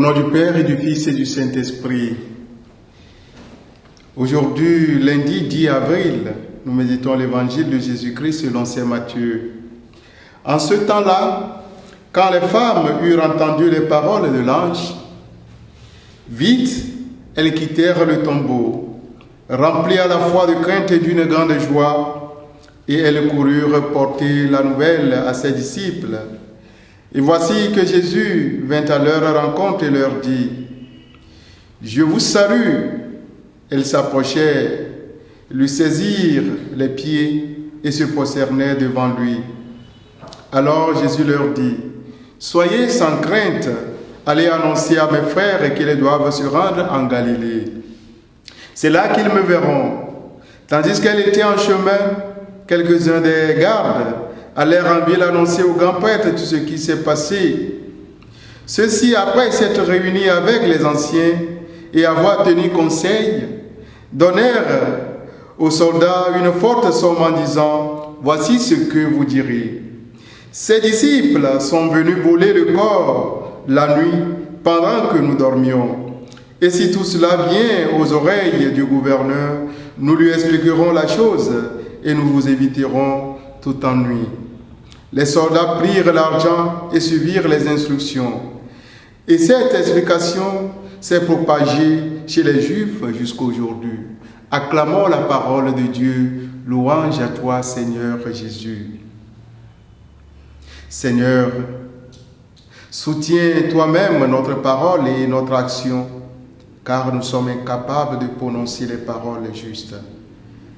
Au nom du Père et du Fils et du Saint-Esprit. Aujourd'hui, lundi 10 avril, nous méditons l'évangile de Jésus-Christ selon saint Matthieu. En ce temps-là, quand les femmes eurent entendu les paroles de l'ange, vite, elles quittèrent le tombeau, remplies à la fois de crainte et d'une grande joie, et elles coururent porter la nouvelle à ses disciples. Et voici que Jésus vint à leur rencontre et leur dit : « Je vous salue !» Elles s'approchèrent, lui saisirent les pieds et se prosternèrent devant lui. Alors Jésus leur dit : « Soyez sans crainte, allez annoncer à mes frères qu'ils doivent se rendre en Galilée. C'est là qu'ils me verront. » Tandis qu'elle était en chemin, quelques-uns des gardes allèrent en ville annoncer au grand prêtre tout ce qui s'est passé. Ceux-ci, après s'être réunis avec les anciens et avoir tenu conseil, donnèrent aux soldats une forte somme en disant : « Voici ce que vous direz. Ces disciples sont venus voler le corps la nuit pendant que nous dormions. Et si tout cela vient aux oreilles du gouverneur, nous lui expliquerons la chose et nous vous éviterons tout ennui. » Les soldats prirent l'argent et suivirent les instructions. Et cette explication s'est propagée chez les Juifs jusqu'aujourd'hui. Acclamons la parole de Dieu. Louange à toi, Seigneur Jésus. Seigneur, soutiens toi-même notre parole et notre action, car nous sommes incapables de prononcer les paroles justes.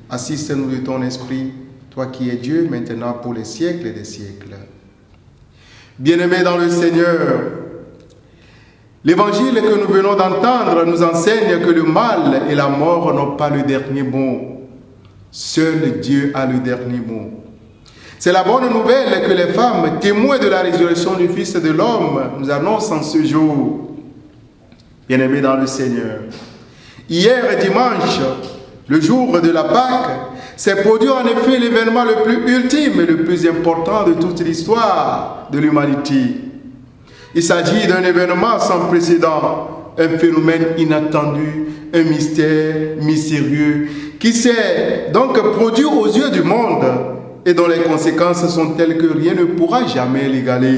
Assiste-nous de ton esprit, toi qui es Dieu, maintenant pour les siècles des siècles. Bien-aimés dans le Seigneur, l'évangile que nous venons d'entendre nous enseigne que le mal et la mort n'ont pas le dernier mot. Seul Dieu a le dernier mot. C'est la bonne nouvelle que les femmes, témoins de la résurrection du Fils de l'homme, nous annoncent en ce jour. Bien-aimés dans le Seigneur, hier dimanche, le jour de la Pâque, s'est produit en effet l'événement le plus ultime et le plus important de toute l'histoire de l'humanité. Il s'agit d'un événement sans précédent, un phénomène inattendu, un mystère mystérieux qui s'est donc produit aux yeux du monde et dont les conséquences sont telles que rien ne pourra jamais l'égaler.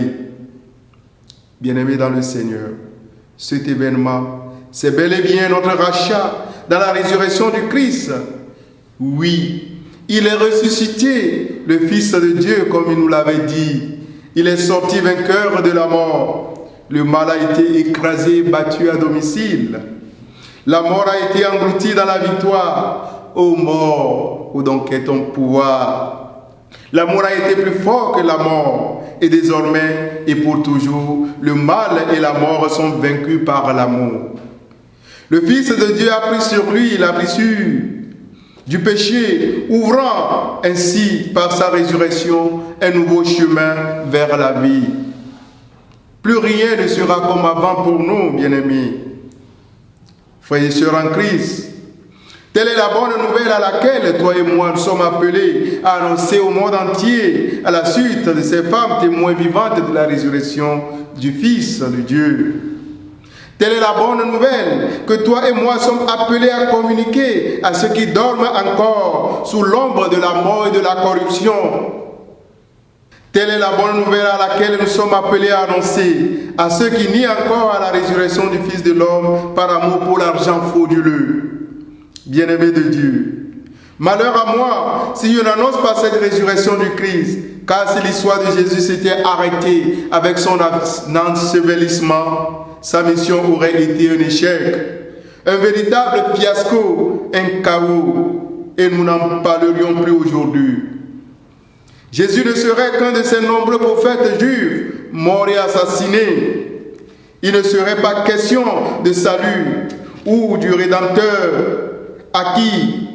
Bien-aimés dans le Seigneur, cet événement, c'est bel et bien notre rachat dans la résurrection du Christ. Oui, il est ressuscité, le Fils de Dieu, comme il nous l'avait dit. Il est sorti vainqueur de la mort. Le mal a été écrasé, battu à domicile. La mort a été engloutie dans la victoire. Ô mort, où donc est ton pouvoir? L'amour a été plus fort que la mort. Et désormais, et pour toujours, le mal et la mort sont vaincus par l'amour. Le Fils de Dieu a pris sur lui la blessure du péché, ouvrant ainsi par sa résurrection un nouveau chemin vers la vie. Plus rien ne sera comme avant pour nous, bien-aimés. Frères et sœurs en Christ, telle est la bonne nouvelle à laquelle toi et moi nous sommes appelés à annoncer au monde entier à la suite de ces femmes témoins vivantes de la résurrection du Fils de Dieu. Telle est la bonne nouvelle que toi et moi sommes appelés à communiquer à ceux qui dorment encore sous l'ombre de la mort et de la corruption. Telle est la bonne nouvelle à laquelle nous sommes appelés à annoncer à ceux qui nient encore à la résurrection du Fils de l'homme par amour pour l'argent frauduleux. Bien-aimés de Dieu, malheur à moi si je n'annonce pas cette résurrection du Christ, car si l'histoire de Jésus s'était arrêtée avec son ensevelissement, sa mission aurait été un échec, un véritable fiasco, un chaos, et nous n'en parlerions plus aujourd'hui. Jésus ne serait qu'un de ces nombreux prophètes juifs morts et assassinés. Il ne serait pas question de salut ou du Rédempteur acquis.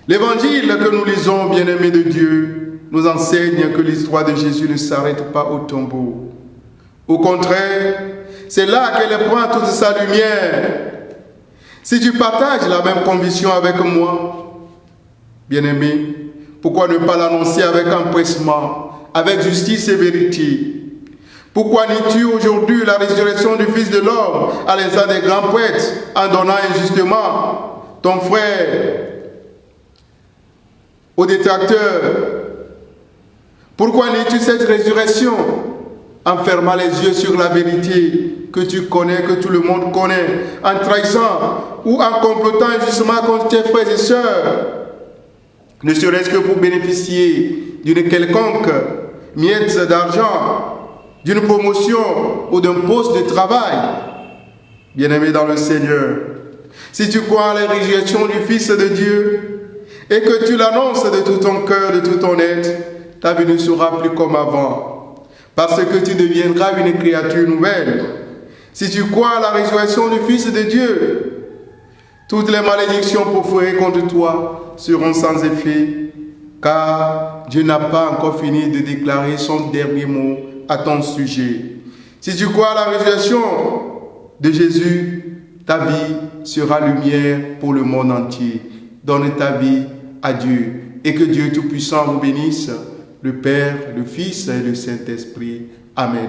L'évangile que nous lisons, bien-aimés de Dieu, nous enseigne que l'histoire de Jésus ne s'arrête pas au tombeau. Au contraire, c'est là qu'elle prend toute sa lumière. Si tu partages la même conviction avec moi, bien-aimé, pourquoi ne pas l'annoncer avec empressement, avec justice et vérité? Pourquoi nies-tu aujourd'hui la résurrection du Fils de l'homme à l'instar des grands poètes en donnant injustement ton frère aux détracteurs? Pourquoi nies-tu cette résurrection en fermant les yeux sur la vérité que tu connais, que tout le monde connaît, en trahissant ou en complotant injustement contre tes frères et sœurs, ne serait-ce que pour bénéficier d'une quelconque miette d'argent, d'une promotion ou d'un poste de travail? Bien-aimé dans le Seigneur, si tu crois à la résurrection du Fils de Dieu et que tu l'annonces de tout ton cœur, de tout ton être, ta vie ne sera plus comme avant, parce que tu deviendras une créature nouvelle. Si tu crois à la résurrection du Fils de Dieu, toutes les malédictions proférées contre toi seront sans effet, car Dieu n'a pas encore fini de déclarer son dernier mot à ton sujet. Si tu crois à la résurrection de Jésus, ta vie sera lumière pour le monde entier. Donne ta vie à Dieu et que Dieu Tout-Puissant vous bénisse, le Père, le Fils et le Saint-Esprit. Amen.